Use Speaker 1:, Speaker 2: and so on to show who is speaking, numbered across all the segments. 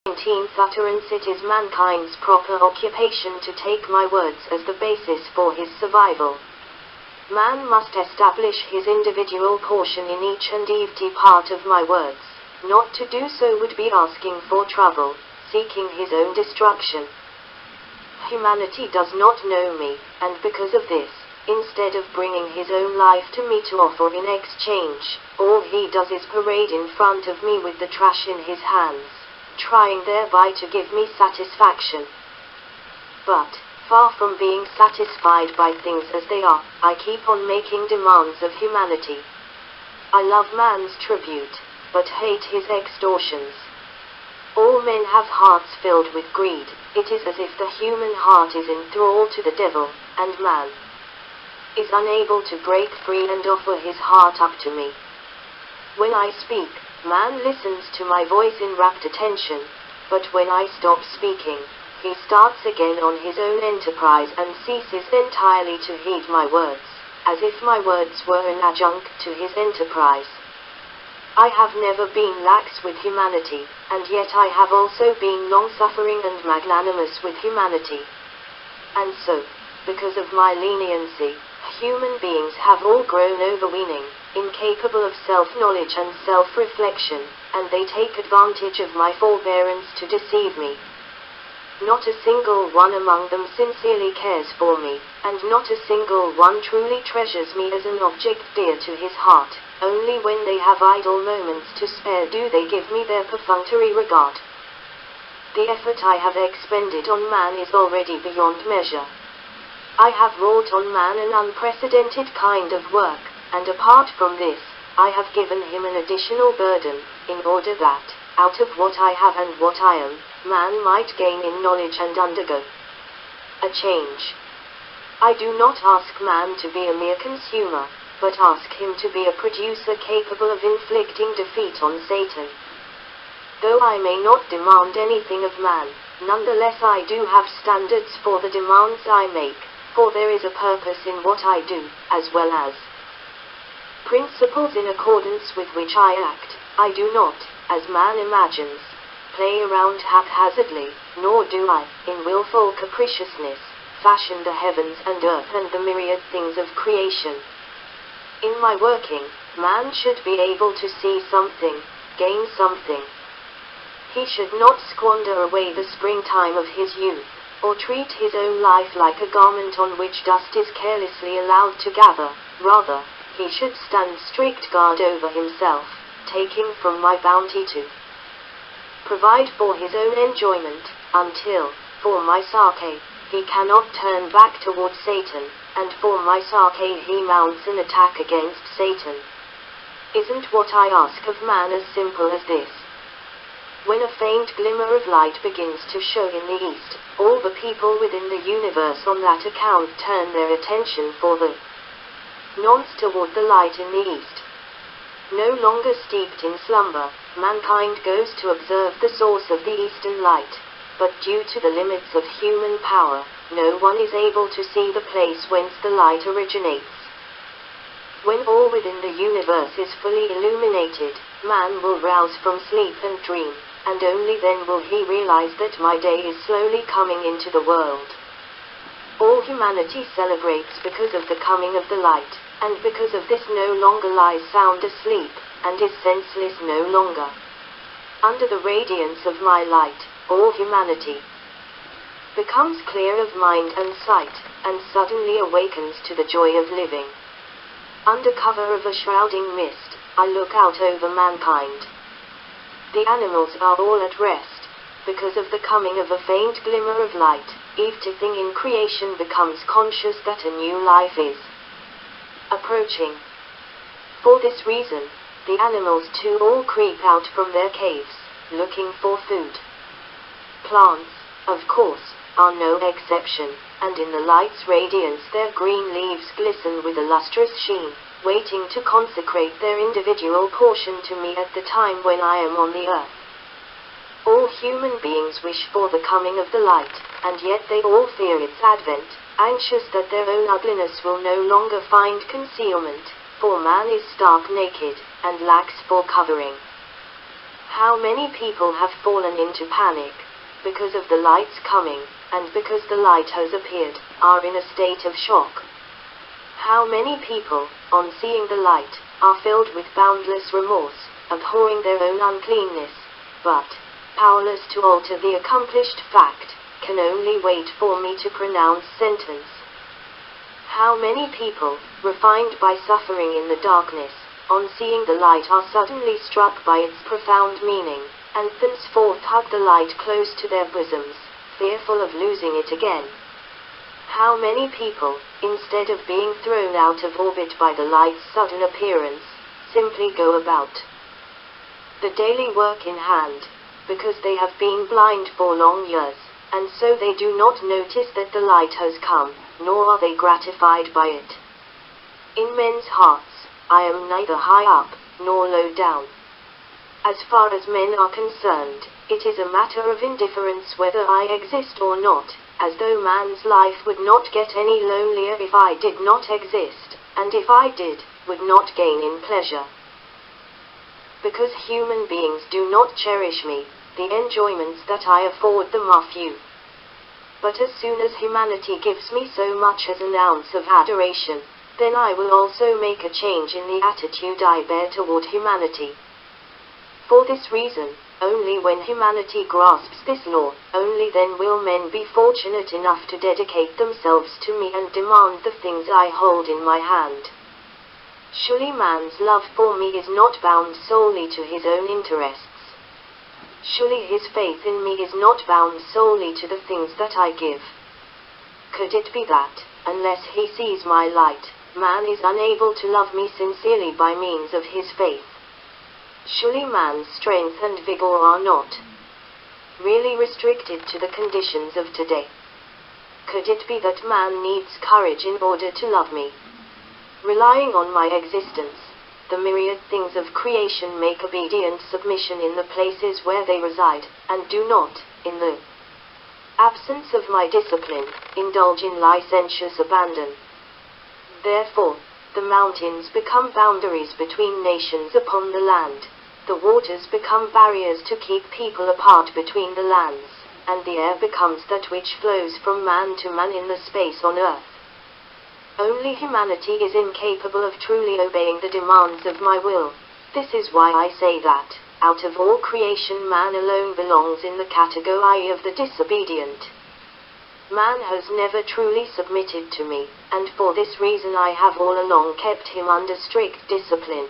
Speaker 1: 19th utterance. It is mankind's proper occupation to take my words as the basis for his survival. Man must establish his individual portion in each and every part of my words. Not to do so would be asking for trouble, seeking his own destruction. Humanity does not know me, and because of this, instead of bringing his own life to me to offer in exchange, all he does is parade in front of me with the trash in his hands, trying thereby to give me satisfaction. But, far from being satisfied by things as they are, I keep on making demands of humanity. I love man's tribute, but hate his extortions. All men have hearts filled with greed. It is as if the human heart is in thrall to the devil, and man is unable to break free and offer his heart up to me. When I speak, man listens to my voice in rapt attention, but when I stop speaking, he starts again on his own enterprise and ceases entirely to heed my words, as if my words were an adjunct to his enterprise. I have never been lax with humanity, and yet I have also been long-suffering and magnanimous with humanity. And so, because of my leniency, human beings have all grown overweening, incapable of self-knowledge and self-reflection, and they take advantage of my forbearance to deceive me. Not a single one among them sincerely cares for me, and not a single one truly treasures me as an object dear to his heart. Only when they have idle moments to spare do they give me their perfunctory regard. The effort I have expended on man is already beyond measure. I have wrought on man an unprecedented kind of work, and apart from this, I have given him an additional burden, in order that, out of what I have and what I am, man might gain in knowledge and undergo a change. I do not ask man to be a mere consumer, but ask him to be a producer capable of inflicting defeat on Satan. Though I may not demand anything of man, nonetheless I do have standards for the demands I make, for there is a purpose in what I do, as well as principles in accordance with which I act. I do not, as man imagines, play around haphazardly, nor do I, in willful capriciousness, fashion the heavens and earth and the myriad things of creation. In my working, man should be able to see something, gain something. He should not squander away the springtime of his youth, or treat his own life like a garment on which dust is carelessly allowed to gather. Rather, he should stand strict guard over himself, taking from my bounty to provide for his own enjoyment, until, for my sake, he cannot turn back towards Satan, and for my sake he mounts an attack against Satan. Isn't what I ask of man as simple as this? When a faint glimmer of light begins to show in the east, all the people within the universe on that account turn their attention for the nonce toward the light in the east. No longer steeped in slumber, mankind goes to observe the source of the eastern light, but due to the limits of human power, no one is able to see the place whence the light originates. When all within the universe is fully illuminated, man will rouse from sleep and dream, and only then will he realize that my day is slowly coming into the world. All humanity celebrates because of the coming of the light, and because of this no longer lies sound asleep, and is senseless no longer. Under the radiance of my light, all humanity becomes clear of mind and sight, and suddenly awakens to the joy of living. Under cover of a shrouding mist, I look out over mankind. The animals are all at rest. Because of the coming of a faint glimmer of light, everything in creation becomes conscious that a new life is approaching. For this reason, the animals too all creep out from their caves, looking for food. Plants, of course, are no exception, and in the light's radiance their green leaves glisten with a lustrous sheen, waiting to consecrate their individual portion to me at the time when I am on the earth. All human beings wish for the coming of the light, and yet they all fear its advent, anxious that their own ugliness will no longer find concealment, for man is stark naked, and lacks for covering. How many people have fallen into panic, because of the light's coming, and because the light has appeared, are in a state of shock. How many people, on seeing the light, are filled with boundless remorse, abhorring their own uncleanness, but, powerless to alter the accomplished fact, can only wait for me to pronounce sentence. How many people, refined by suffering in the darkness, on seeing the light are suddenly struck by its profound meaning, and thenceforth hug the light close to their bosoms, fearful of losing it again. How many people, instead of being thrown out of orbit by the light's sudden appearance, simply go about the daily work in hand, because they have been blind for long years, and so they do not notice that the light has come, nor are they gratified by it. In men's hearts, I am neither high up, nor low down. As far as men are concerned, it is a matter of indifference whether I exist or not, as though man's life would not get any lonelier if I did not exist, and if I did, would not gain in pleasure. Because human beings do not cherish me, the enjoyments that I afford them are few. But as soon as humanity gives me so much as an ounce of adoration, then I will also make a change in the attitude I bear toward humanity. For this reason, only when humanity grasps this law, only then will men be fortunate enough to dedicate themselves to me and demand the things I hold in my hand. Surely man's love for me is not bound solely to his own interests. Surely his faith in me is not bound solely to the things that I give. Could it be that, unless he sees my light, man is unable to love me sincerely by means of his faith? Surely man's strength and vigor are not really restricted to the conditions of today. Could it be that man needs courage in order to love me? Relying on my existence, the myriad things of creation make obedient submission in the places where they reside, and do not, in the absence of my discipline, indulge in licentious abandon. Therefore, the mountains become boundaries between nations upon the land, the waters become barriers to keep people apart between the lands, and the air becomes that which flows from man to man in the space on earth. Only humanity is incapable of truly obeying the demands of my will. This is why I say that, out of all creation man alone belongs in the category of the disobedient. Man has never truly submitted to me, and for this reason I have all along kept him under strict discipline.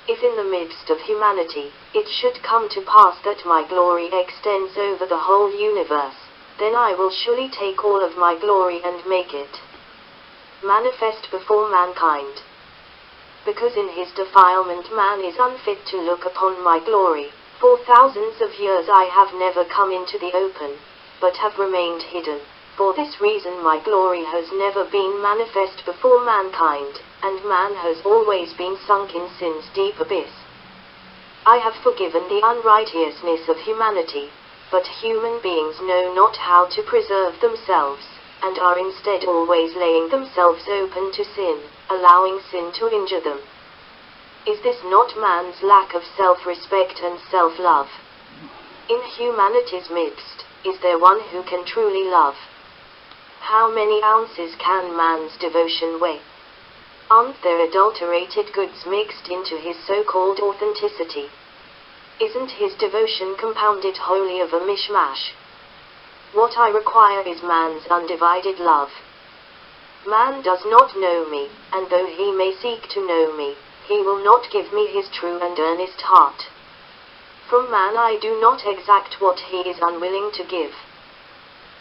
Speaker 1: If in the midst of humanity, it should come to pass that my glory extends over the whole universe, then I will surely take all of my glory and make it manifest before mankind. Because in his defilement man is unfit to look upon my glory, for thousands of years I have never come into the open, but have remained hidden. For this reason my glory has never been manifest before mankind, and man has always been sunk in sin's deep abyss. I have forgiven the unrighteousness of humanity, but human beings know not how to preserve themselves, and are instead always laying themselves open to sin, allowing sin to injure them. Is this not man's lack of self-respect and self-love? In humanity's midst, is there one who can truly love? How many ounces can man's devotion weigh? Aren't there adulterated goods mixed into his so-called authenticity? Isn't his devotion compounded wholly of a mishmash? What I require is man's undivided love. Man does not know me, and though he may seek to know me, he will not give me his true and earnest heart. From man I do not exact what he is unwilling to give.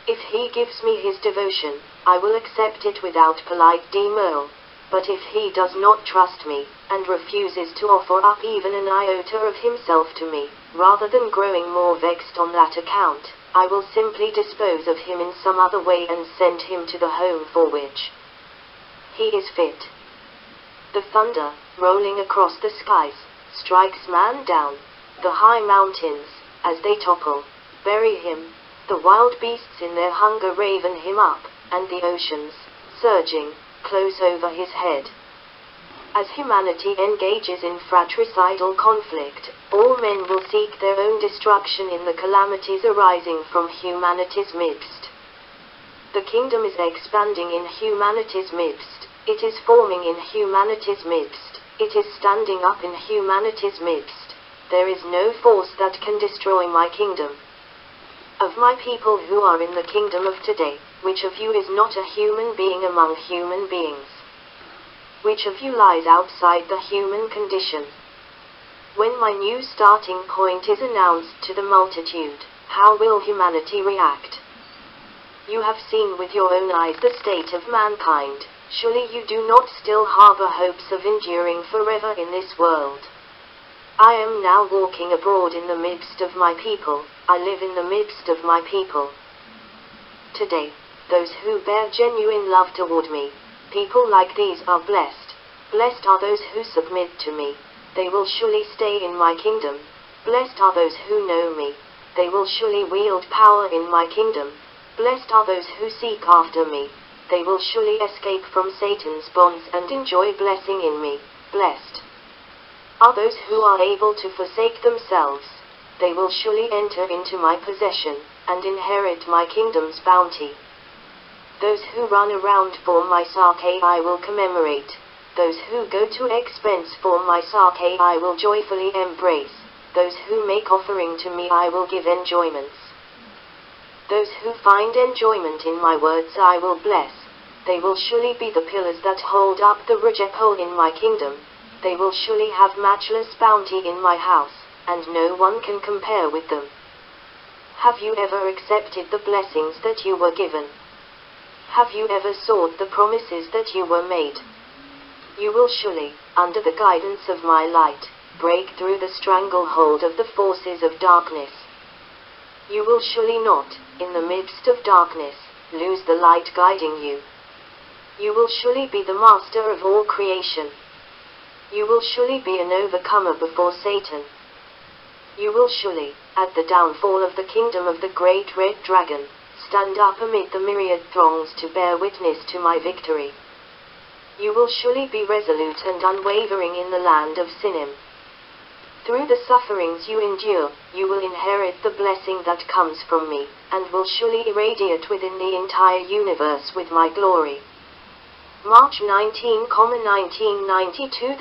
Speaker 1: If he gives me his devotion, I will accept it without polite demurral, but if he does not trust me, and refuses to offer up even an iota of himself to me, rather than growing more vexed on that account, I will simply dispose of him in some other way and send him to the home for which he is fit. The thunder, rolling across the skies, strikes man down. The high mountains, as they topple, bury him. The wild beasts in their hunger raven him up, and the oceans, surging, close over his head. As humanity engages in fratricidal conflict, all men will seek their own destruction in the calamities arising from humanity's midst. The kingdom is expanding in humanity's midst. It is forming in humanity's midst. It is standing up in humanity's midst. There is no force that can destroy my kingdom. Of my people who are in the kingdom of today, which of you is not a human being among human beings? Which of you lies outside the human condition? When my new starting point is announced to the multitude, how will humanity react? You have seen with your own eyes the state of mankind. Surely you do not still harbor hopes of enduring forever in this world. I am now walking abroad in the midst of my people. I live in the midst of my people. Today, those who bear genuine love toward me, people like these are blessed. Blessed are those who submit to me. They will surely stay in my kingdom. Blessed are those who know me. They will surely wield power in my kingdom. Blessed are those who seek after me. They will surely escape from Satan's bonds and enjoy blessing in me. Blessed are those who are able to forsake themselves. They will surely enter into my possession, and inherit my kingdom's bounty. Those who run around for my sake I will commemorate. Those who go to expense for my sake I will joyfully embrace. Those who make offering to me I will give enjoyments. Those who find enjoyment in my words I will bless. They will surely be the pillars that hold up the ridgepole in my kingdom. They will surely have matchless bounty in my house, and no one can compare with them. Have you ever accepted the blessings that you were given? Have you ever sought the promises that you were made? You will surely, under the guidance of my light, break through the stranglehold of the forces of darkness. You will surely not, in the midst of darkness, lose the light guiding you. You will surely be the master of all creation. You will surely be an overcomer before Satan. You will surely, at the downfall of the kingdom of the great red dragon, stand up amid the myriad throngs to bear witness to my victory. You will surely be resolute and unwavering in the land of Sinim. Through the sufferings you endure, you will inherit the blessing that comes from me, and will surely irradiate within the entire universe with my glory. March 19, 1992.